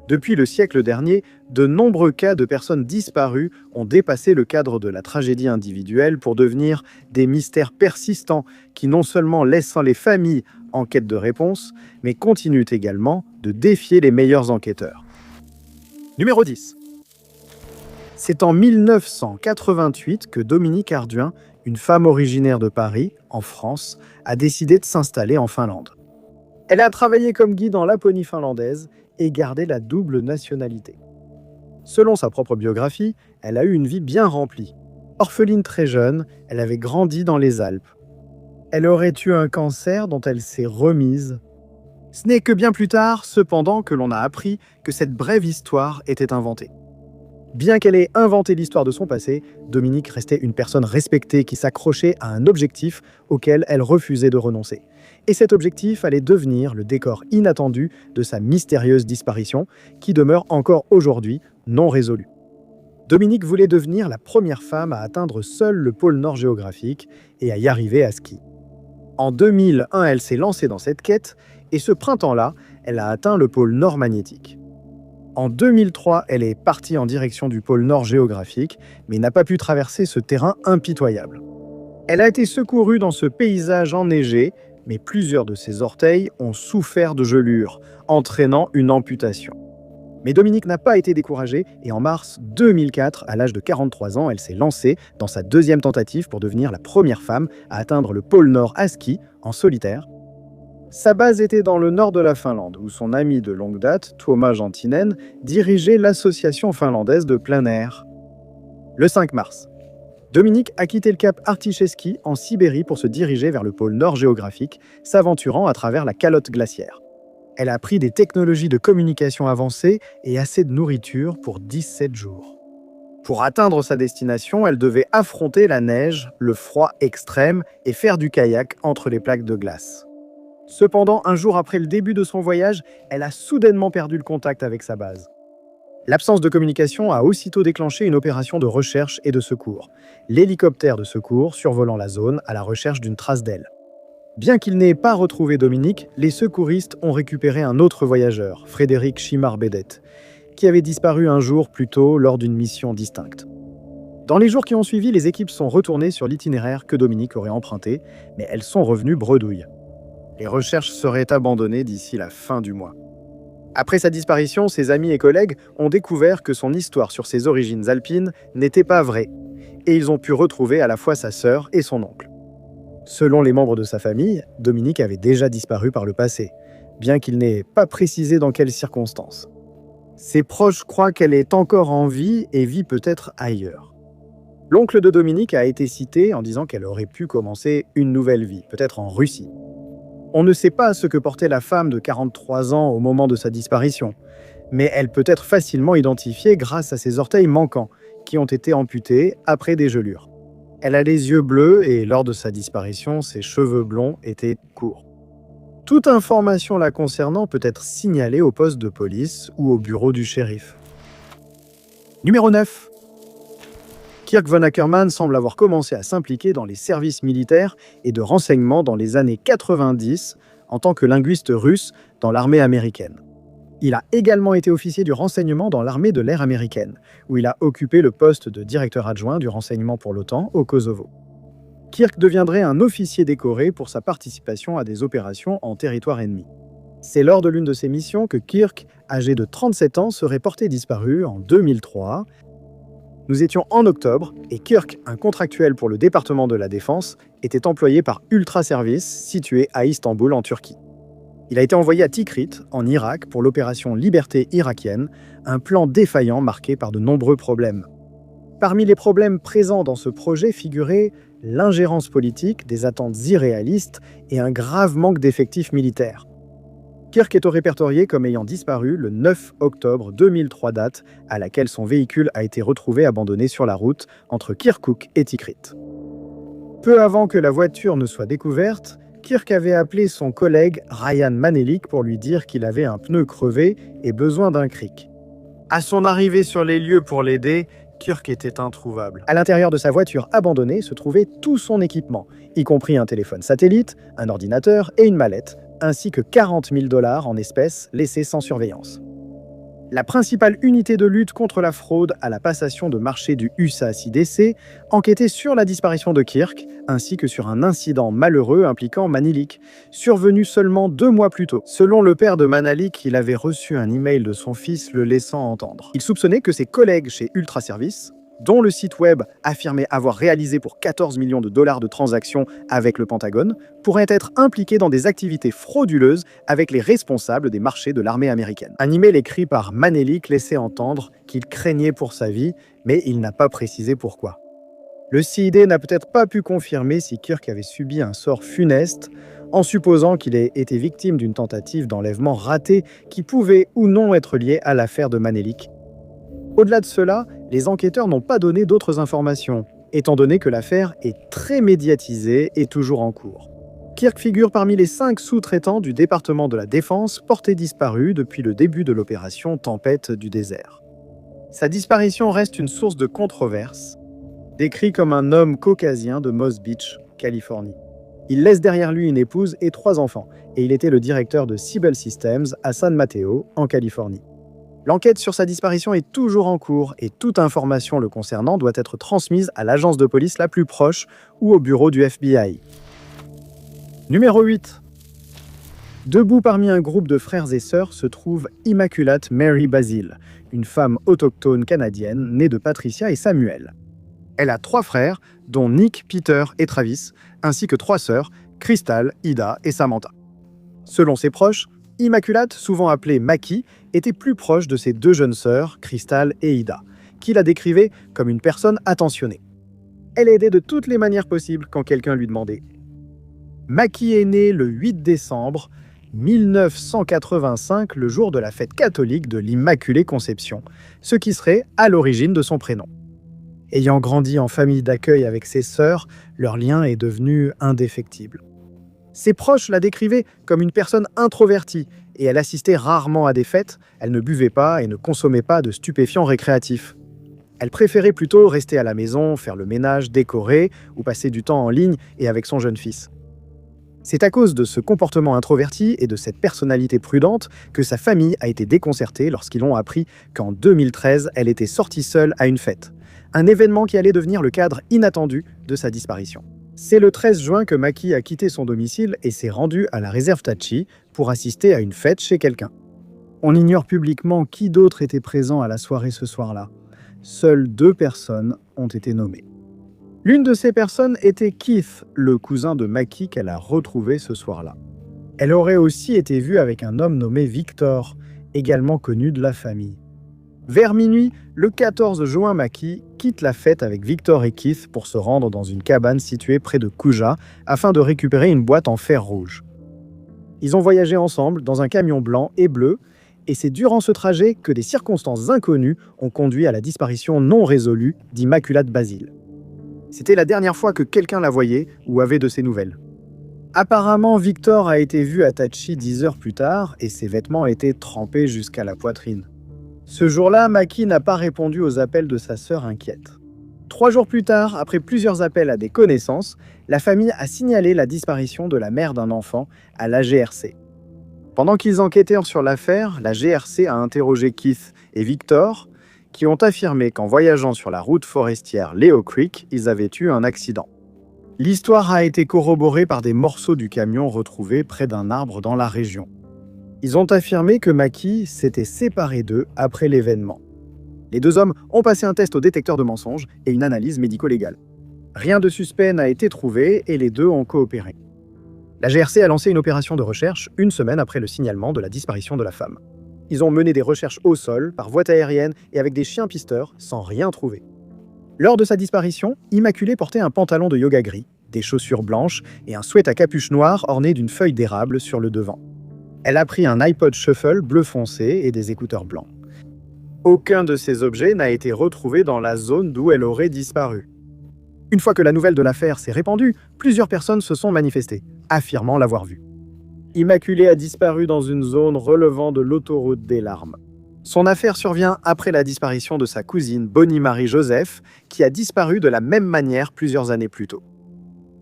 Depuis le siècle dernier, de nombreux cas de personnes disparues ont dépassé le cadre de la tragédie individuelle pour devenir des mystères persistants qui non seulement laissent les familles en quête de réponses, mais continuent également de défier les meilleurs enquêteurs. Numéro 10. C'est en 1988 que Dominique Arduin, une femme originaire de Paris, en France, a décidé de s'installer en Finlande. Elle a travaillé comme guide en Laponie finlandaise et gardé la double nationalité. Selon sa propre biographie, elle a eu une vie bien remplie. Orpheline très jeune, elle avait grandi dans les Alpes. Elle aurait eu un cancer dont elle s'est remise. Ce n'est que bien plus tard, cependant, que l'on a appris que cette brève histoire était inventée. Bien qu'elle ait inventé l'histoire de son passé, Dominique restait une personne respectée qui s'accrochait à un objectif auquel elle refusait de renoncer. Et cet objectif allait devenir le décor inattendu de sa mystérieuse disparition, qui demeure encore aujourd'hui non résolue. Dominique voulait devenir la première femme à atteindre seule le pôle Nord géographique et à y arriver à ski. En 2001, elle s'est lancée dans cette quête, et ce printemps-là, elle a atteint le pôle Nord magnétique. En 2003, elle est partie en direction du pôle Nord géographique, mais n'a pas pu traverser ce terrain impitoyable. Elle a été secourue dans ce paysage enneigé, mais plusieurs de ses orteils ont souffert de gelures, entraînant une amputation. Mais Dominique n'a pas été découragée et en mars 2004, à l'âge de 43 ans, elle s'est lancée dans sa deuxième tentative pour devenir la première femme à atteindre le pôle Nord à ski, en solitaire. Sa base était dans le nord de la Finlande, où son ami de longue date, Tuomas Jantinen, dirigeait l'association finlandaise de plein air. Le 5 mars, Dominique a quitté le cap Articheski en Sibérie pour se diriger vers le pôle Nord géographique, s'aventurant à travers la calotte glaciaire. Elle a appris des technologies de communication avancées et assez de nourriture pour 17 jours. Pour atteindre sa destination, elle devait affronter la neige, le froid extrême et faire du kayak entre les plaques de glace. Cependant, un jour après le début de son voyage, elle a soudainement perdu le contact avec sa base. L'absence de communication a aussitôt déclenché une opération de recherche et de secours. L'hélicoptère de secours survolant la zone à la recherche d'une trace d'elle. Bien qu'il n'ait pas retrouvé Dominique, les secouristes ont récupéré un autre voyageur, Frédéric Chimar-Bedet, qui avait disparu un jour plus tôt lors d'une mission distincte. Dans les jours qui ont suivi, les équipes sont retournées sur l'itinéraire que Dominique aurait emprunté, mais elles sont revenues bredouilles. Les recherches seraient abandonnées d'ici la fin du mois. Après sa disparition, ses amis et collègues ont découvert que son histoire sur ses origines alpines n'était pas vraie, et ils ont pu retrouver à la fois sa sœur et son oncle. Selon les membres de sa famille, Dominique avait déjà disparu par le passé, bien qu'il n'ait pas précisé dans quelles circonstances. Ses proches croient qu'elle est encore en vie et vit peut-être ailleurs. L'oncle de Dominique a été cité en disant qu'elle aurait pu commencer une nouvelle vie, peut-être en Russie. On ne sait pas ce que portait la femme de 43 ans au moment de sa disparition, mais elle peut être facilement identifiée grâce à ses orteils manquants, qui ont été amputés après des gelures. Elle a les yeux bleus et lors de sa disparition, ses cheveux blonds étaient courts. Toute information la concernant peut être signalée au poste de police ou au bureau du shérif. Numéro 9. Kirk von Ackermann semble avoir commencé à s'impliquer dans les services militaires et de renseignement dans les années 90 en tant que linguiste russe dans l'armée américaine. Il a également été officier du renseignement dans l'armée de l'air américaine, où il a occupé le poste de directeur adjoint du renseignement pour l'OTAN au Kosovo. Kirk deviendrait un officier décoré pour sa participation à des opérations en territoire ennemi. C'est lors de l'une de ces missions que Kirk, âgé de 37 ans, serait porté disparu en 2003. Nous étions en octobre et Kirk, un contractuel pour le département de la Défense, était employé par Ultra Service, situé à Istanbul en Turquie. Il a été envoyé à Tikrit, en Irak, pour l'opération Liberté irakienne, un plan défaillant marqué par de nombreux problèmes. Parmi les problèmes présents dans ce projet figuraient l'ingérence politique, des attentes irréalistes et un grave manque d'effectifs militaires. Kirk est répertorié comme ayant disparu le 9 octobre 2003, date à laquelle son véhicule a été retrouvé abandonné sur la route entre Kirkuk et Tikrit. Peu avant que la voiture ne soit découverte, Kirk avait appelé son collègue Ryan Manelik pour lui dire qu'il avait un pneu crevé et besoin d'un cric. À son arrivée sur les lieux pour l'aider, Kirk était introuvable. À l'intérieur de sa voiture abandonnée se trouvait tout son équipement, y compris un téléphone satellite, un ordinateur et une mallette, ainsi que $40 000 en espèces laissés sans surveillance. La principale unité de lutte contre la fraude à la passation de marché du USA-CDC enquêtait sur la disparition de Kirk, ainsi que sur un incident malheureux impliquant Manelic, survenu seulement 2 mois plus tôt. Selon le père de Manelic, il avait reçu un email de son fils le laissant entendre. Il soupçonnait que ses collègues chez Ultra Service, dont le site web affirmait avoir réalisé pour 14 millions de dollars de transactions avec le Pentagone, pourraient être impliqués dans des activités frauduleuses avec les responsables des marchés de l'armée américaine. Un email écrit par Manelic laissait entendre qu'il craignait pour sa vie, mais il n'a pas précisé pourquoi. Le CID n'a peut-être pas pu confirmer si Kirk avait subi un sort funeste, en supposant qu'il ait été victime d'une tentative d'enlèvement ratée qui pouvait ou non être liée à l'affaire de Manelic. Au-delà de cela, les enquêteurs n'ont pas donné d'autres informations, étant donné que l'affaire est très médiatisée et toujours en cours. Kirk figure parmi les 5 sous-traitants du département de la Défense portés disparus depuis le début de l'opération Tempête du désert. Sa disparition reste une source de controverse, décrit comme un homme caucasien de Moss Beach, Californie. Il laisse derrière lui une épouse et 3 enfants, et il était le directeur de Siebel Systems à San Mateo, en Californie. L'enquête sur sa disparition est toujours en cours et toute information le concernant doit être transmise à l'agence de police la plus proche ou au bureau du FBI. Numéro 8. Debout parmi un groupe de frères et sœurs se trouve Immaculate Mary Basil, une femme autochtone canadienne née de Patricia et Samuel. Elle a 3 frères, dont Nick, Peter et Travis, ainsi que 3 sœurs, Crystal, Ida et Samantha. Selon ses proches, Immaculate, souvent appelée Maki, était plus proche de ses 2 jeunes sœurs, Crystal et Ida, qui la décrivaient comme une personne attentionnée. Elle aidait de toutes les manières possibles quand quelqu'un lui demandait. Maki est née le 8 décembre 1985, le jour de la fête catholique de l'Immaculée Conception, ce qui serait à l'origine de son prénom. Ayant grandi en famille d'accueil avec ses sœurs, leur lien est devenu indéfectible. Ses proches la décrivaient comme une personne introvertie et elle assistait rarement à des fêtes, elle ne buvait pas et ne consommait pas de stupéfiants récréatifs. Elle préférait plutôt rester à la maison, faire le ménage, décorer ou passer du temps en ligne et avec son jeune fils. C'est à cause de ce comportement introverti et de cette personnalité prudente que sa famille a été déconcertée lorsqu'ils ont appris qu'en 2013, elle était sortie seule à une fête. Un événement qui allait devenir le cadre inattendu de sa disparition. C'est le 13 juin que Maki a quitté son domicile et s'est rendue à la réserve Tachi pour assister à une fête chez quelqu'un. On ignore publiquement qui d'autre était présent à la soirée ce soir-là. Seules 2 personnes ont été nommées. L'une de ces personnes était Keith, le cousin de Maki qu'elle a retrouvé ce soir-là. Elle aurait aussi été vue avec un homme nommé Victor, également connu de la famille. Vers minuit, le 14 juin, Maki quitte la fête avec Victor et Keith pour se rendre dans une cabane située près de Kuja afin de récupérer une boîte en fer rouge. Ils ont voyagé ensemble dans un camion blanc et bleu et c'est durant ce trajet que des circonstances inconnues ont conduit à la disparition non résolue d'Immaculate Basil. C'était la dernière fois que quelqu'un la voyait ou avait de ses nouvelles. Apparemment, Victor a été vu à Tachi 10 heures plus tard et ses vêtements étaient trempés jusqu'à la poitrine. Ce jour-là, Maki n'a pas répondu aux appels de sa sœur inquiète. 3 jours plus tard, après plusieurs appels à des connaissances, la famille a signalé la disparition de la mère d'un enfant à la GRC. Pendant qu'ils enquêtaient sur l'affaire, la GRC a interrogé Keith et Victor, qui ont affirmé qu'en voyageant sur la route forestière Leo Creek, ils avaient eu un accident. L'histoire a été corroborée par des morceaux du camion retrouvés près d'un arbre dans la région. Ils ont affirmé que Maki s'était séparé d'eux après l'événement. Les 2 hommes ont passé un test au détecteur de mensonges et une analyse médico-légale. Rien de suspect n'a été trouvé et les 2 ont coopéré. La GRC a lancé une opération de recherche 1 semaine après le signalement de la disparition de la femme. Ils ont mené des recherches au sol, par voie aérienne et avec des chiens pisteurs, sans rien trouver. Lors de sa disparition, Immaculée portait un pantalon de yoga gris, des chaussures blanches et un sweat à capuche noire orné d'une feuille d'érable sur le devant. Elle a pris un iPod Shuffle bleu foncé et des écouteurs blancs. Aucun de ces objets n'a été retrouvé dans la zone d'où elle aurait disparu. Une fois que la nouvelle de l'affaire s'est répandue, plusieurs personnes se sont manifestées, affirmant l'avoir vue. Immaculée a disparu dans une zone relevant de l'autoroute des larmes. Son affaire survient après la disparition de sa cousine Bonnie Marie Joseph, qui a disparu de la même manière plusieurs années plus tôt.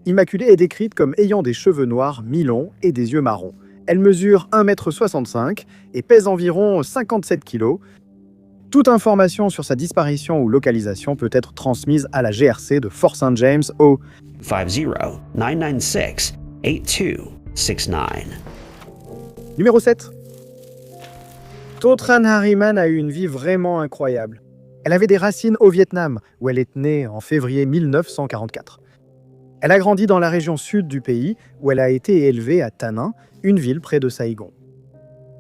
Immaculée est décrite comme ayant des cheveux noirs mi-longs et des yeux marrons. Elle mesure 1,65 m et pèse environ 57 kg. Toute information sur sa disparition ou localisation peut être transmise à la GRC de Fort St. James au 50-996-8269. Numéro 7. Totran Harriman a eu une vie vraiment incroyable. Elle avait des racines au Vietnam, où elle est née en février 1944. Elle a grandi dans la région sud du pays, où elle a été élevée à Ta Ninh, une ville près de Saigon.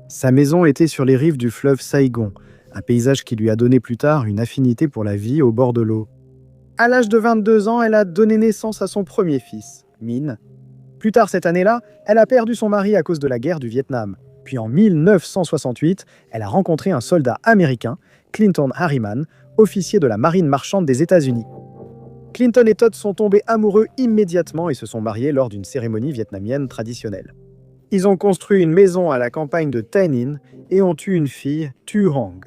Sa maison était sur les rives du fleuve Saigon, un paysage qui lui a donné plus tard une affinité pour la vie au bord de l'eau. À l'âge de 22 ans, elle a donné naissance à son premier fils, Min. Plus tard cette année-là, elle a perdu son mari à cause de la guerre du Vietnam. Puis en 1968, elle a rencontré un soldat américain, Clinton Harriman, officier de la marine marchande des États-Unis. Clinton et Todd sont tombés amoureux immédiatement et se sont mariés lors d'une cérémonie vietnamienne traditionnelle. Ils ont construit une maison à la campagne de Tay Ninh et ont eu une fille, Tu Hong.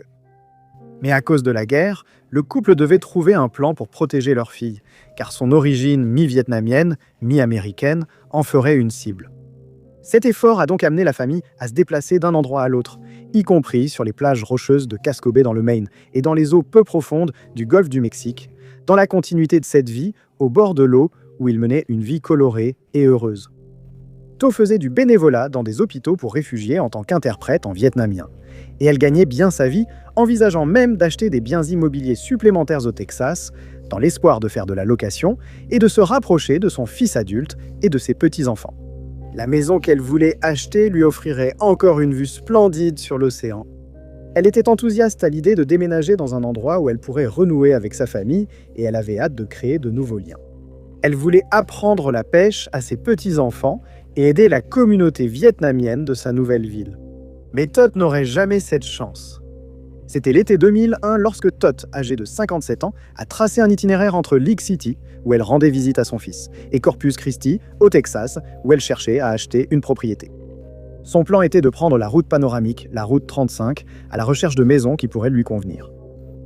Mais à cause de la guerre, le couple devait trouver un plan pour protéger leur fille, car son origine mi-vietnamienne, mi-américaine en ferait une cible. Cet effort a donc amené la famille à se déplacer d'un endroit à l'autre, y compris sur les plages rocheuses de Casco Bay dans le Maine et dans les eaux peu profondes du golfe du Mexique, dans la continuité de cette vie, au bord de l'eau où ils menaient une vie colorée et heureuse. To faisait du bénévolat dans des hôpitaux pour réfugiés en tant qu'interprète en vietnamien. Et elle gagnait bien sa vie, envisageant même d'acheter des biens immobiliers supplémentaires au Texas, dans l'espoir de faire de la location et de se rapprocher de son fils adulte et de ses petits-enfants. La maison qu'elle voulait acheter lui offrirait encore une vue splendide sur l'océan. Elle était enthousiaste à l'idée de déménager dans un endroit où elle pourrait renouer avec sa famille et elle avait hâte de créer de nouveaux liens. Elle voulait apprendre la pêche à ses petits-enfants et aider la communauté vietnamienne de sa nouvelle ville. Mais Tot n'aurait jamais cette chance. C'était l'été 2001 lorsque Tot, âgée de 57 ans, a tracé un itinéraire entre League City, où elle rendait visite à son fils, et Corpus Christi, au Texas, où elle cherchait à acheter une propriété. Son plan était de prendre la route panoramique, la route 35, à la recherche de maisons qui pourraient lui convenir.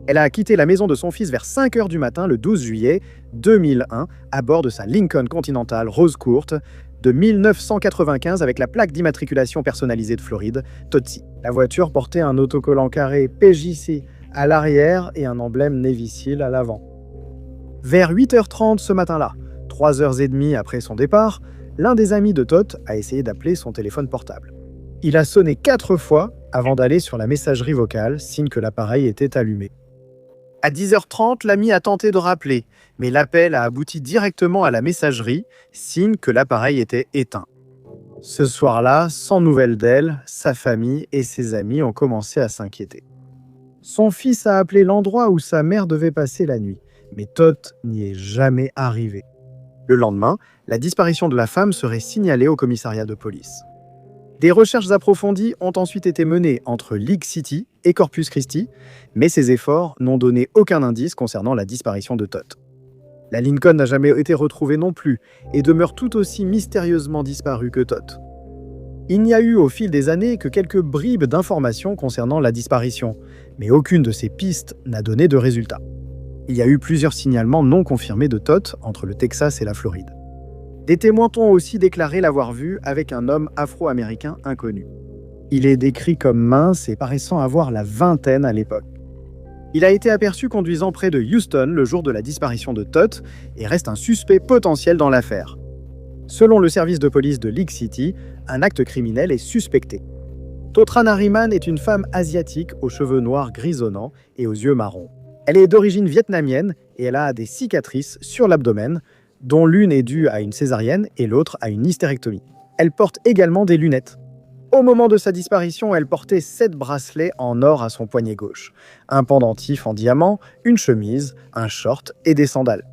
Elle a quitté la maison de son fils vers 5 h du matin le 12 juillet 2001 à bord de sa Lincoln Continental rose courte de 1995 avec la plaque d'immatriculation personnalisée de Floride, Totsi. La voiture portait un autocollant carré PJC à l'arrière et un emblème Navy Seal à l'avant. Vers 8h30 ce matin-là, 3h30 après son départ, l'un des amis de Tot a essayé d'appeler son téléphone portable. Il a sonné 4 fois avant d'aller sur la messagerie vocale, signe que l'appareil était allumé. À 10h30, l'ami a tenté de rappeler, mais l'appel a abouti directement à la messagerie, signe que l'appareil était éteint. Ce soir-là, sans nouvelles d'elle, sa famille et ses amis ont commencé à s'inquiéter. Son fils a appelé l'endroit où sa mère devait passer la nuit, mais Tot n'y est jamais arrivé. Le lendemain, la disparition de la femme serait signalée au commissariat de police. Des recherches approfondies ont ensuite été menées entre League City et Corpus Christi, mais ces efforts n'ont donné aucun indice concernant la disparition de Tot. La Lincoln n'a jamais été retrouvée non plus et demeure tout aussi mystérieusement disparue que Tot. Il n'y a eu au fil des années que quelques bribes d'informations concernant la disparition, mais aucune de ces pistes n'a donné de résultat. Il y a eu plusieurs signalements non confirmés de Tot entre le Texas et la Floride. Des témoins ont aussi déclaré l'avoir vu avec un homme afro-américain inconnu. Il est décrit comme mince et paraissant avoir la vingtaine à l'époque. Il a été aperçu conduisant près de Houston le jour de la disparition de Tot et reste un suspect potentiel dans l'affaire. Selon le service de police de League City, un acte criminel est suspecté. Totran Harriman est une femme asiatique aux cheveux noirs grisonnants et aux yeux marrons. Elle est d'origine vietnamienne et elle a des cicatrices sur l'abdomen, dont l'une est due à une césarienne et l'autre à une hystérectomie. Elle porte également des lunettes. Au moment de sa disparition, elle portait 7 bracelets en or à son poignet gauche, un pendentif en diamant, une chemise, un short et des sandales.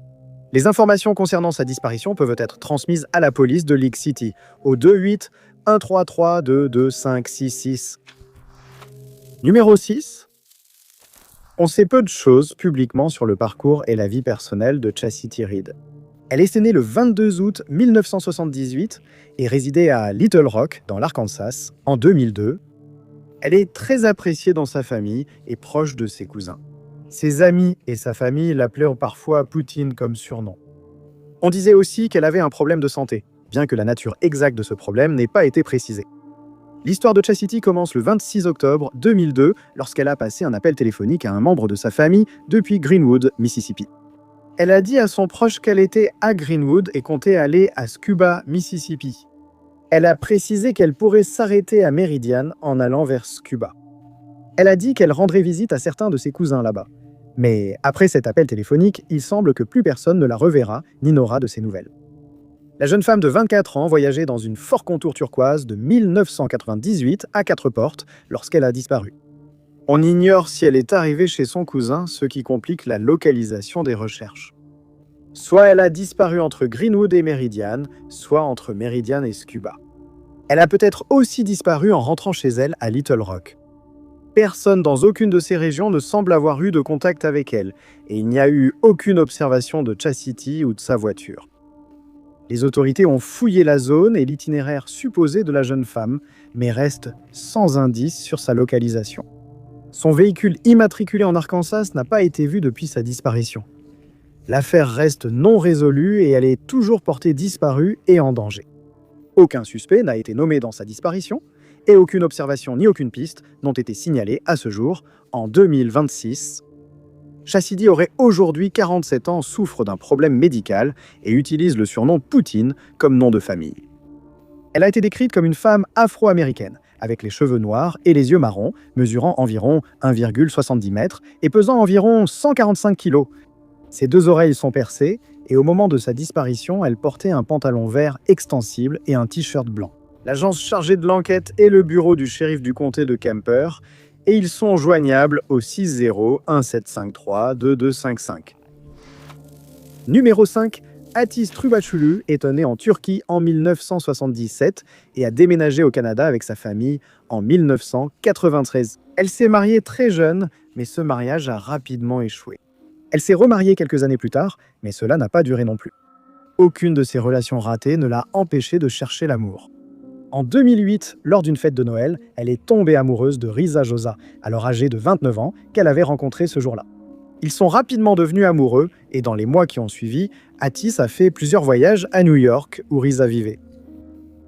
Les informations concernant sa disparition peuvent être transmises à la police de League City au 28 133 225 66. Numéro 6. On sait peu de choses publiquement sur le parcours et la vie personnelle de Chastity Reed. Elle est née le 22 août 1978 et résidait à Little Rock, dans l'Arkansas, en 2002. Elle est très appréciée dans sa famille et proche de ses cousins. Ses amis et sa famille l'appelaient parfois Poutine comme surnom. On disait aussi qu'elle avait un problème de santé, bien que la nature exacte de ce problème n'ait pas été précisée. L'histoire de Chastity commence le 26 octobre 2002 lorsqu'elle a passé un appel téléphonique à un membre de sa famille depuis Greenwood, Mississippi. Elle a dit à son proche qu'elle était à Greenwood et comptait aller à Scuba, Mississippi. Elle a précisé qu'elle pourrait s'arrêter à Meridian en allant vers Scuba. Elle a dit qu'elle rendrait visite à certains de ses cousins là-bas. Mais après cet appel téléphonique, il semble que plus personne ne la reverra ni n'aura de ses nouvelles. La jeune femme de 24 ans voyageait dans une Ford Contour turquoise de 1998 à 4 portes lorsqu'elle a disparu. On ignore si elle est arrivée chez son cousin, ce qui complique la localisation des recherches. Soit elle a disparu entre Greenwood et Meridian, soit entre Meridian et Scuba. Elle a peut-être aussi disparu en rentrant chez elle à Little Rock. Personne dans aucune de ces régions ne semble avoir eu de contact avec elle, et il n'y a eu aucune observation de Chastity ou de sa voiture. Les autorités ont fouillé la zone et l'itinéraire supposé de la jeune femme, mais restent sans indice sur sa localisation. Son véhicule immatriculé en Arkansas n'a pas été vu depuis sa disparition. L'affaire reste non résolue et elle est toujours portée disparue et en danger. Aucun suspect n'a été nommé dans sa disparition et aucune observation ni aucune piste n'ont été signalées à ce jour, en 2026. Chastity aurait aujourd'hui 47 ans, souffre d'un problème médical et utilise le surnom Poutine comme nom de famille. Elle a été décrite comme une femme afro-américaine, avec les cheveux noirs et les yeux marrons, mesurant environ 1,70 m et pesant environ 145 kg. Ses 2 oreilles sont percées et au moment de sa disparition, elle portait un pantalon vert extensible et un t-shirt blanc. L'agence chargée de l'enquête est le bureau du shérif du comté de Kemper et ils sont joignables au 60-1753-2255. Numéro 5. Atis Trubachulu est née en Turquie en 1977 et a déménagé au Canada avec sa famille en 1993. Elle s'est mariée très jeune, mais ce mariage a rapidement échoué. Elle s'est remariée quelques années plus tard, mais cela n'a pas duré non plus. Aucune de ces relations ratées ne l'a empêchée de chercher l'amour. En 2008, lors d'une fête de Noël, elle est tombée amoureuse de Risa Josa, alors âgée de 29 ans, qu'elle avait rencontré ce jour-là. Ils sont rapidement devenus amoureux et dans les mois qui ont suivi, Atis a fait plusieurs voyages à New York où Risa vivait.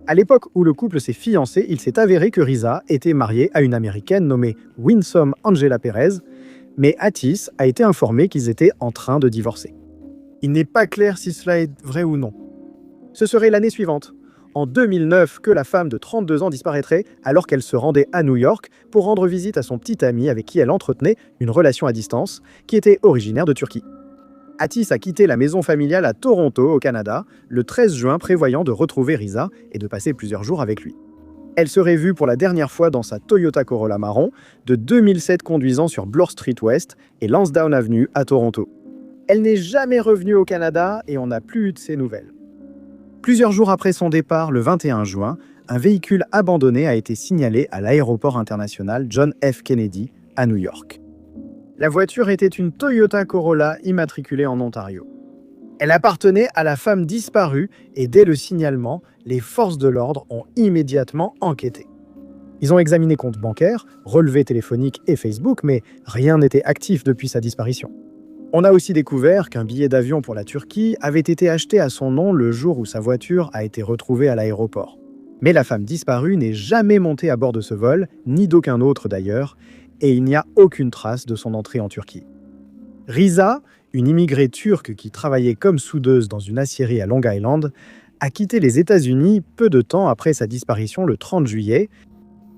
À l'époque où le couple s'est fiancé, il s'est avéré que Risa était mariée à une Américaine nommée Winsome Angela Perez, mais Atis a été informé qu'ils étaient en train de divorcer. Il n'est pas clair si cela est vrai ou non. Ce serait l'année suivante, en 2009, que la femme de 32 ans disparaîtrait alors qu'elle se rendait à New York pour rendre visite à son petit ami avec qui elle entretenait une relation à distance, qui était originaire de Turquie. Atis a quitté la maison familiale à Toronto, au Canada, le 13 juin, prévoyant de retrouver Risa et de passer plusieurs jours avec lui. Elle serait vue pour la dernière fois dans sa Toyota Corolla marron de 2007 conduisant sur Bloor Street West et Lansdowne Avenue à Toronto. Elle n'est jamais revenue au Canada et on n'a plus eu de ses nouvelles. Plusieurs jours après son départ, le 21 juin, un véhicule abandonné a été signalé à l'aéroport international John F. Kennedy à New York. La voiture était une Toyota Corolla immatriculée en Ontario. Elle appartenait à la femme disparue et dès le signalement, les forces de l'ordre ont immédiatement enquêté. Ils ont examiné comptes bancaires, relevés téléphoniques et Facebook, mais rien n'était actif depuis sa disparition. On a aussi découvert qu'un billet d'avion pour la Turquie avait été acheté à son nom le jour où sa voiture a été retrouvée à l'aéroport. Mais la femme disparue n'est jamais montée à bord de ce vol, ni d'aucun autre d'ailleurs, et il n'y a aucune trace de son entrée en Turquie. Risa, une immigrée turque qui travaillait comme soudeuse dans une aciérie à Long Island, a quitté les États-Unis peu de temps après sa disparition le 30 juillet.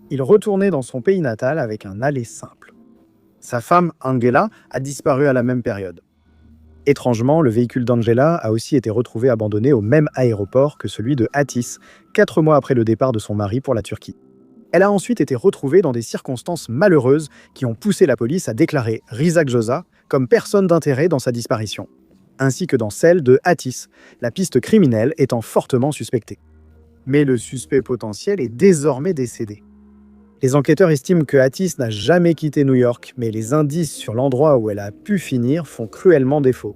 Il retournait dans son pays natal avec un aller simple. Sa femme, Angela, a disparu à la même période. Étrangement, le véhicule d'Angela a aussi été retrouvé abandonné au même aéroport que celui de Atis, 4 mois après le départ de son mari pour la Turquie. Elle a ensuite été retrouvée dans des circonstances malheureuses qui ont poussé la police à déclarer Risa Josa comme personne d'intérêt dans sa disparition, ainsi que dans celle de Atis, la piste criminelle étant fortement suspectée. Mais le suspect potentiel est désormais décédé. Les enquêteurs estiment que Atis n'a jamais quitté New York, mais les indices sur l'endroit où elle a pu finir font cruellement défaut.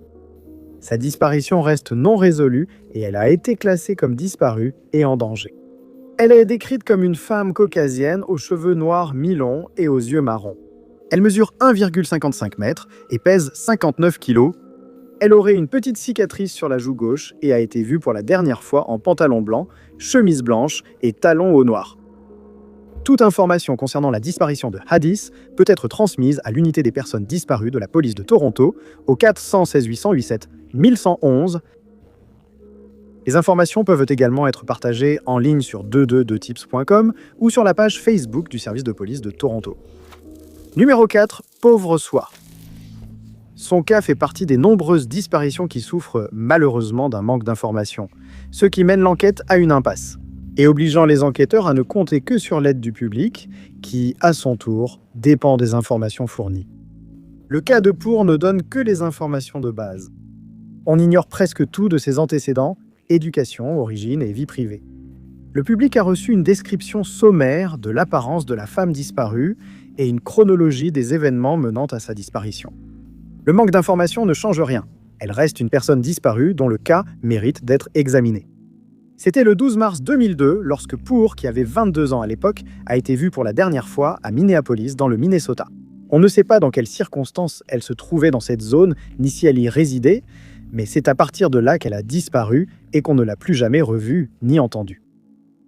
Sa disparition reste non résolue et elle a été classée comme disparue et en danger. Elle est décrite comme une femme caucasienne aux cheveux noirs mi-longs et aux yeux marrons. Elle mesure 1,55 m et pèse 59 kg. Elle aurait une petite cicatrice sur la joue gauche et a été vue pour la dernière fois en pantalon blanc, chemise blanche et talons hauts noirs. Toute information concernant la disparition de Hadith peut être transmise à l'unité des personnes disparues de la police de Toronto au 416 887 1111. Les informations peuvent également être partagées en ligne sur 222tips.com ou sur la page Facebook du service de police de Toronto. Numéro 4, pauvre soi. Son cas fait partie des nombreuses disparitions qui souffrent malheureusement d'un manque d'informations, ce qui mène l'enquête à une impasse, et obligeant les enquêteurs à ne compter que sur l'aide du public, qui, à son tour, dépend des informations fournies. Le cas de Pour ne donne que les informations de base. On ignore presque tout de ses antécédents, éducation, origine et vie privée. Le public a reçu une description sommaire de l'apparence de la femme disparue et une chronologie des événements menant à sa disparition. Le manque d'informations ne change rien. Elle reste une personne disparue dont le cas mérite d'être examiné. C'était le 12 mars 2002 lorsque Pour, qui avait 22 ans à l'époque, a été vue pour la dernière fois à Minneapolis, dans le Minnesota. On ne sait pas dans quelles circonstances elle se trouvait dans cette zone, ni si elle y résidait, mais c'est à partir de là qu'elle a disparu et qu'on ne l'a plus jamais revue ni entendue.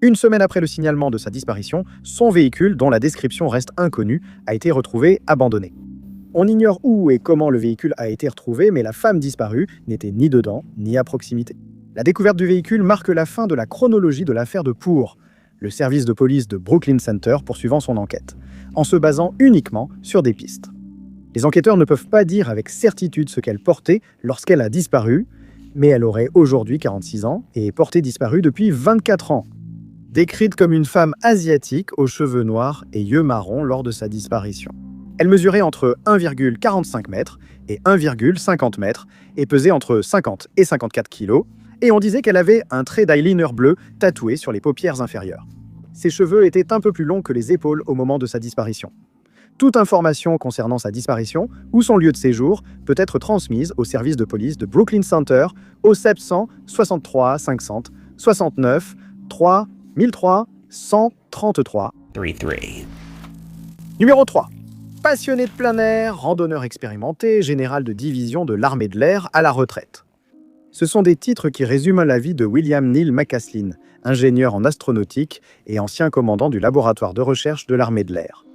Une semaine après le signalement de sa disparition, son véhicule, dont la description reste inconnue, a été retrouvé abandonné. On ignore où et comment le véhicule a été retrouvé, mais la femme disparue n'était ni dedans, ni à proximité. La découverte du véhicule marque la fin de la chronologie de l'affaire de Pour, le service de police de Brooklyn Center poursuivant son enquête, en se basant uniquement sur des pistes. Les enquêteurs ne peuvent pas dire avec certitude ce qu'elle portait lorsqu'elle a disparu, mais elle aurait aujourd'hui 46 ans et est portée disparue depuis 24 ans. Décrite comme une femme asiatique aux cheveux noirs et yeux marrons lors de sa disparition. Elle mesurait entre 1,45 m et 1,50 m et pesait entre 50 et 54 kg, et on disait qu'elle avait un trait d'eyeliner bleu tatoué sur les paupières inférieures. Ses cheveux étaient un peu plus longs que les épaules au moment de sa disparition. Toute information concernant sa disparition ou son lieu de séjour peut être transmise au service de police de Brooklyn Center au 700 63 500 69 3 1003 133. Numéro 3. Passionné de plein air, randonneur expérimenté, général de division de l'armée de l'air à la retraite. Ce sont des titres qui résument la vie de William Neil McCaslin, ingénieur en astronautique et ancien commandant du laboratoire de recherche de l'armée de l'air.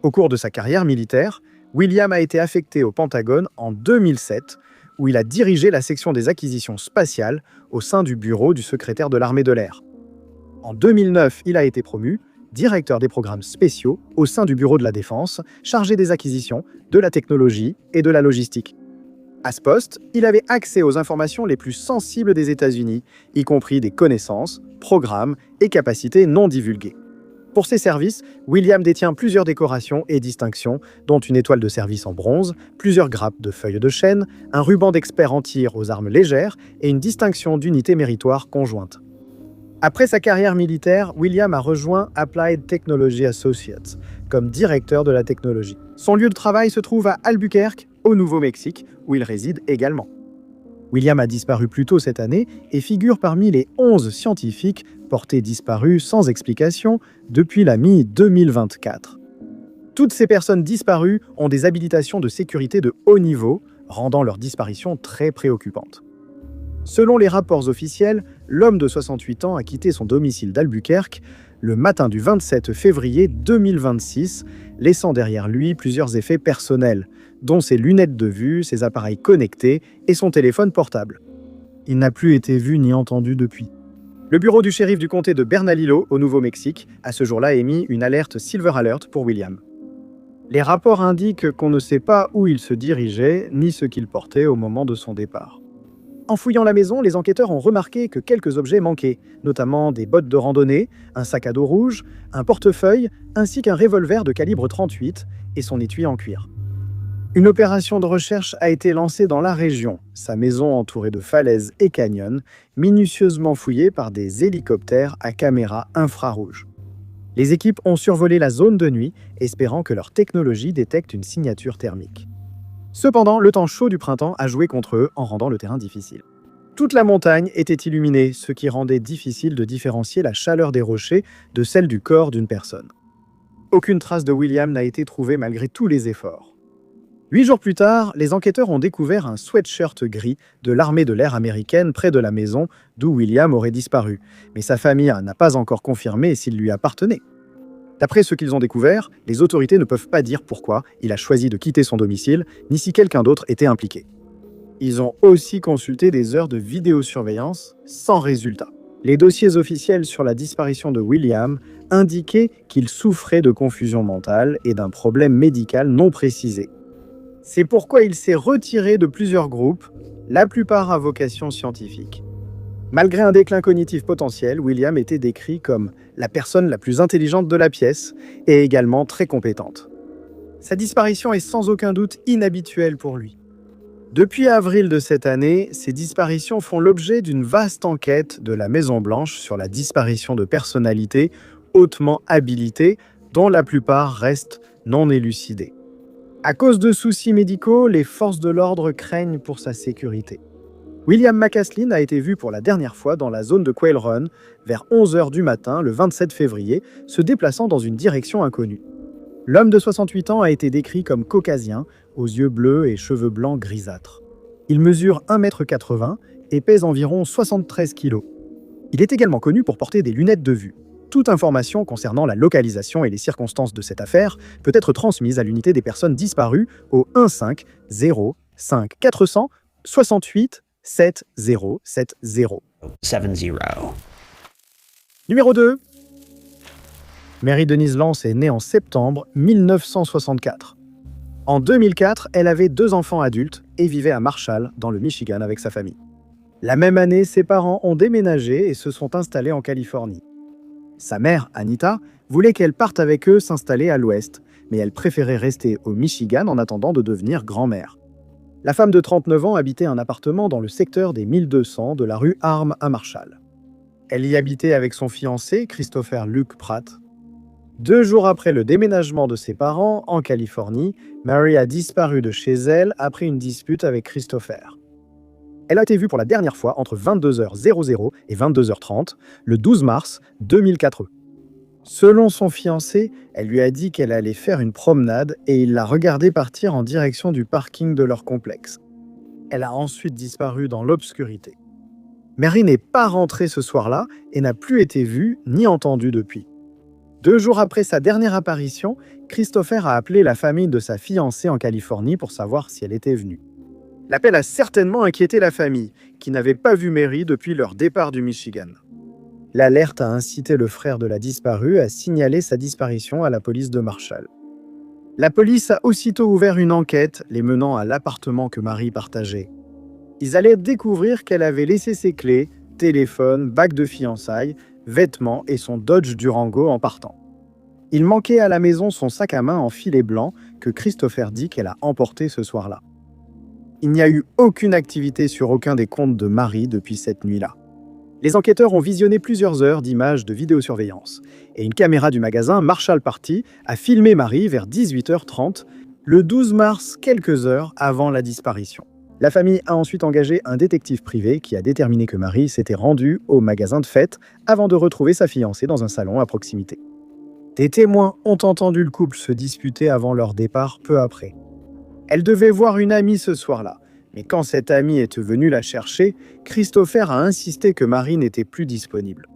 Au cours de sa carrière militaire, William a été affecté au Pentagone en 2007, où il a dirigé la section des acquisitions spatiales au sein du bureau du secrétaire de l'armée de l'air. En 2009, il a été promu directeur des programmes spéciaux au sein du Bureau de la Défense, chargé des acquisitions, de la technologie et de la logistique. À ce poste, il avait accès aux informations les plus sensibles des États-Unis, y compris des connaissances, programmes et capacités non divulguées. Pour ses services, William détient plusieurs décorations et distinctions, dont une étoile de service en bronze, plusieurs grappes de feuilles de chêne, un ruban d'expert en tir aux armes légères et une distinction d'unité méritoire conjointe. Après sa carrière militaire, William a rejoint Applied Technology Associates comme directeur de la technologie. Son lieu de travail se trouve à Albuquerque, au Nouveau-Mexique, où il réside également. William a disparu plus tôt cette année et figure parmi les 11 scientifiques portés disparus sans explication depuis la mi-2024. Toutes ces personnes disparues ont des habilitations de sécurité de haut niveau, rendant leur disparition très préoccupante. Selon les rapports officiels, l'homme de 68 ans a quitté son domicile d'Albuquerque le matin du 27 février 2026, laissant derrière lui plusieurs effets personnels, dont ses lunettes de vue, ses appareils connectés et son téléphone portable. Il n'a plus été vu ni entendu depuis. Le bureau du shérif du comté de Bernalillo, au Nouveau-Mexique, a ce jour-là émis une alerte Silver Alert pour William. Les rapports indiquent qu'on ne sait pas où il se dirigeait, ni ce qu'il portait au moment de son départ. En fouillant la maison, les enquêteurs ont remarqué que quelques objets manquaient, notamment des bottes de randonnée, un sac à dos rouge, un portefeuille, ainsi qu'un revolver de calibre 38 et son étui en cuir. Une opération de recherche a été lancée dans la région, sa maison entourée de falaises et canyons, minutieusement fouillée par des hélicoptères à caméra infrarouge. Les équipes ont survolé la zone de nuit, espérant que leur technologie détecte une signature thermique. Cependant, le temps chaud du printemps a joué contre eux en rendant le terrain difficile. Toute la montagne était illuminée, ce qui rendait difficile de différencier la chaleur des rochers de celle du corps d'une personne. Aucune trace de William n'a été trouvée malgré tous les efforts. 8 jours plus tard, les enquêteurs ont découvert un sweatshirt gris de l'armée de l'air américaine près de la maison d'où William aurait disparu, mais sa famille n'a pas encore confirmé s'il lui appartenait. D'après ce qu'ils ont découvert, les autorités ne peuvent pas dire pourquoi il a choisi de quitter son domicile, ni si quelqu'un d'autre était impliqué. Ils ont aussi consulté des heures de vidéosurveillance sans résultat. Les dossiers officiels sur la disparition de William indiquaient qu'il souffrait de confusion mentale et d'un problème médical non précisé. C'est pourquoi il s'est retiré de plusieurs groupes, la plupart à vocation scientifique. Malgré un déclin cognitif potentiel, William était décrit comme la personne la plus intelligente de la pièce et également très compétente. Sa disparition est sans aucun doute inhabituelle pour lui. Depuis avril de cette année, ces disparitions font l'objet d'une vaste enquête de la Maison-Blanche sur la disparition de personnalités hautement habilitées, dont la plupart restent non élucidées. À cause de soucis médicaux, les forces de l'ordre craignent pour sa sécurité. William McAslin a été vu pour la dernière fois dans la zone de Quail Run vers 11h du matin le 27 février, se déplaçant dans une direction inconnue. L'homme de 68 ans a été décrit comme caucasien, aux yeux bleus et cheveux blancs grisâtres. Il mesure 1,80 m et pèse environ 73 kg. Il est également connu pour porter des lunettes de vue. Toute information concernant la localisation et les circonstances de cette affaire peut être transmise à l'unité des personnes disparues au 15 05 400 68 7070. 70. Numéro 2. Mary Denise Lance est née en septembre 1964. En 2004, elle avait 2 enfants adultes et vivait à Marshall, dans le Michigan, avec sa famille. La même année, ses parents ont déménagé et se sont installés en Californie. Sa mère, Anita, voulait qu'elle parte avec eux s'installer à l'ouest, mais elle préférait rester au Michigan en attendant de devenir grand-mère. La femme de 39 ans habitait un appartement dans le secteur des 1200 de la rue Arm à Marshall. Elle y habitait avec son fiancé, Christopher Luke Pratt. 2 jours après le déménagement de ses parents en Californie, Mary a disparu de chez elle après une dispute avec Christopher. Elle a été vue pour la dernière fois entre 22h00 et 22h30, le 12 mars 2004. Selon son fiancé, elle lui a dit qu'elle allait faire une promenade et il l'a regardée partir en direction du parking de leur complexe. Elle a ensuite disparu dans l'obscurité. Mary n'est pas rentrée ce soir-là et n'a plus été vue ni entendue depuis. 2 jours après sa dernière apparition, Christopher a appelé la famille de sa fiancée en Californie pour savoir si elle était venue. L'appel a certainement inquiété la famille, qui n'avait pas vu Mary depuis leur départ du Michigan. L'alerte a incité le frère de la disparue à signaler sa disparition à la police de Marshall. La police a aussitôt ouvert une enquête les menant à l'appartement que Mary partageait. Ils allaient découvrir qu'elle avait laissé ses clés, téléphone, bague de fiançailles, vêtements et son Dodge Durango en partant. Il manquait à la maison son sac à main en filet blanc que Christopher dit qu'elle a emporté ce soir-là. Il n'y a eu aucune activité sur aucun des comptes de Mary depuis cette nuit-là. Les enquêteurs ont visionné plusieurs heures d'images de vidéosurveillance et une caméra du magasin Marshall Party a filmé Mary vers 18h30, le 12 mars, quelques heures avant la disparition. La famille a ensuite engagé un détective privé qui a déterminé que Mary s'était rendue au magasin de fête avant de retrouver sa fiancée dans un salon à proximité. Des témoins ont entendu le couple se disputer avant leur départ peu après. Elle devait voir une amie ce soir-là, mais quand cette amie est venue la chercher, Christopher a insisté que Mary n'était plus disponible.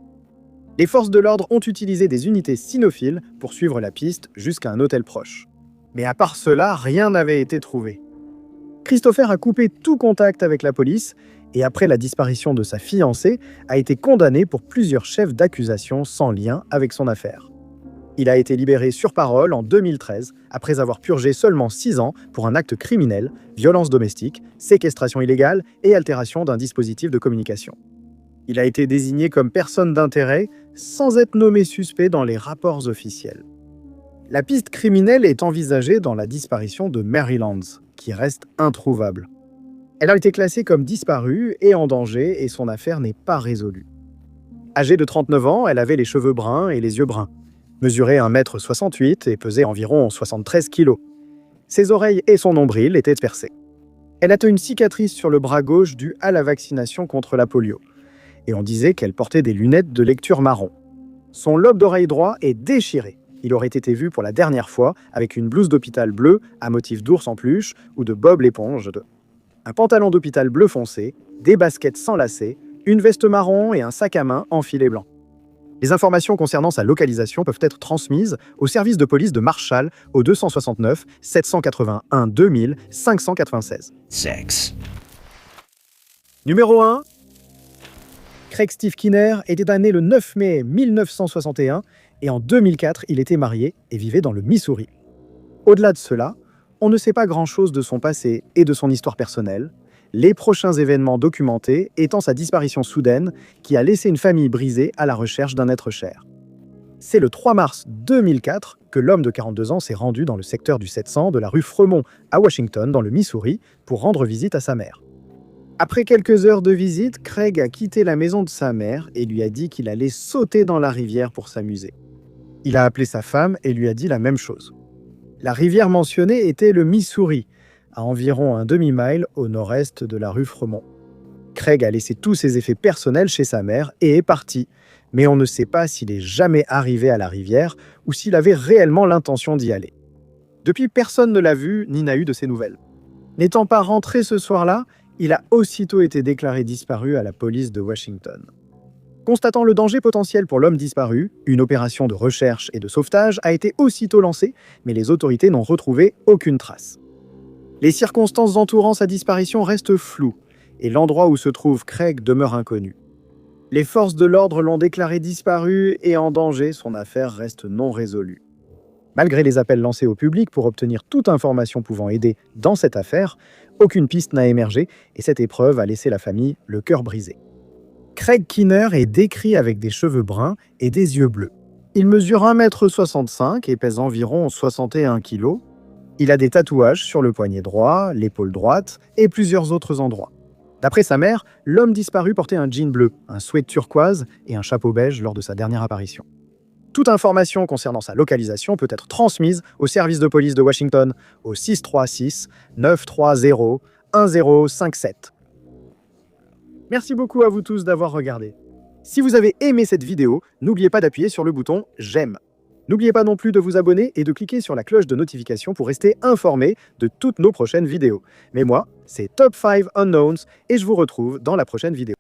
Les forces de l'ordre ont utilisé des unités cynophiles pour suivre la piste jusqu'à un hôtel proche. Mais à part cela, rien n'avait été trouvé. Christopher a coupé tout contact avec la police et après la disparition de sa fiancée, a été condamné pour plusieurs chefs d'accusation sans lien avec son affaire. Il a été libéré sur parole en 2013, après avoir purgé seulement 6 ans pour un acte criminel, violence domestique, séquestration illégale et altération d'un dispositif de communication. Il a été désigné comme personne d'intérêt sans être nommé suspect dans les rapports officiels. La piste criminelle est envisagée dans la disparition de Mary Lance, qui reste introuvable. Elle a été classée comme disparue et en danger et son affaire n'est pas résolue. Âgée de 39 ans, elle avait les cheveux bruns et les yeux bruns. Mesurait 1,68 m et pesait environ 73 kg. Ses oreilles et son nombril étaient percés. Elle a une cicatrice sur le bras gauche due à la vaccination contre la polio. Et on disait qu'elle portait des lunettes de lecture marron. Son lobe d'oreille droit est déchiré. Il aurait été vu pour la dernière fois avec une blouse d'hôpital bleue à motif d'ours en peluche ou de Bob l'éponge, un pantalon d'hôpital bleu foncé, des baskets sans lacets, une veste marron et un sac à main en filet blanc. Les informations concernant sa localisation peuvent être transmises au service de police de Marshall au 269 781 2000 596. Sex. Numéro 1. Craig Steve Kinner était né le 9 mai 1961 et en 2004, il était marié et vivait dans le Missouri. Au-delà de cela, on ne sait pas grand-chose de son passé et de son histoire personnelle, les prochains événements documentés étant sa disparition soudaine qui a laissé une famille brisée à la recherche d'un être cher. C'est le 3 mars 2004 que l'homme de 42 ans s'est rendu dans le secteur du 700 de la rue Fremont à Washington, dans le Missouri, pour rendre visite à sa mère. Après quelques heures de visite, Craig a quitté la maison de sa mère et lui a dit qu'il allait sauter dans la rivière pour s'amuser. Il a appelé sa femme et lui a dit la même chose. La rivière mentionnée était le Missouri, à environ un demi-mile au nord-est de la rue Fremont. Craig a laissé tous ses effets personnels chez sa mère et est parti, mais on ne sait pas s'il est jamais arrivé à la rivière ou s'il avait réellement l'intention d'y aller. Depuis, personne ne l'a vu ni n'a eu de ses nouvelles. N'étant pas rentré ce soir-là, il a aussitôt été déclaré disparu à la police de Washington. Constatant le danger potentiel pour l'homme disparu, une opération de recherche et de sauvetage a été aussitôt lancée, mais les autorités n'ont retrouvé aucune trace. Les circonstances entourant sa disparition restent floues, et l'endroit où se trouve Craig demeure inconnu. Les forces de l'ordre l'ont déclaré disparu et en danger, son affaire reste non résolue. Malgré les appels lancés au public pour obtenir toute information pouvant aider dans cette affaire, aucune piste n'a émergé et cette épreuve a laissé la famille le cœur brisé. Craig Kinner est décrit avec des cheveux bruns et des yeux bleus. Il mesure 1,65 m et pèse environ 61 kg. Il a des tatouages sur le poignet droit, l'épaule droite et plusieurs autres endroits. D'après sa mère, l'homme disparu portait un jean bleu, un sweat turquoise et un chapeau beige lors de sa dernière apparition. Toute information concernant sa localisation peut être transmise au service de police de Washington au 636 930 1057. Merci beaucoup à vous tous d'avoir regardé. Si vous avez aimé cette vidéo, n'oubliez pas d'appuyer sur le bouton « J'aime ». N'oubliez pas non plus de vous abonner et de cliquer sur la cloche de notification pour rester informé de toutes nos prochaines vidéos. Mais moi, c'est Top 5 Unknowns et je vous retrouve dans la prochaine vidéo.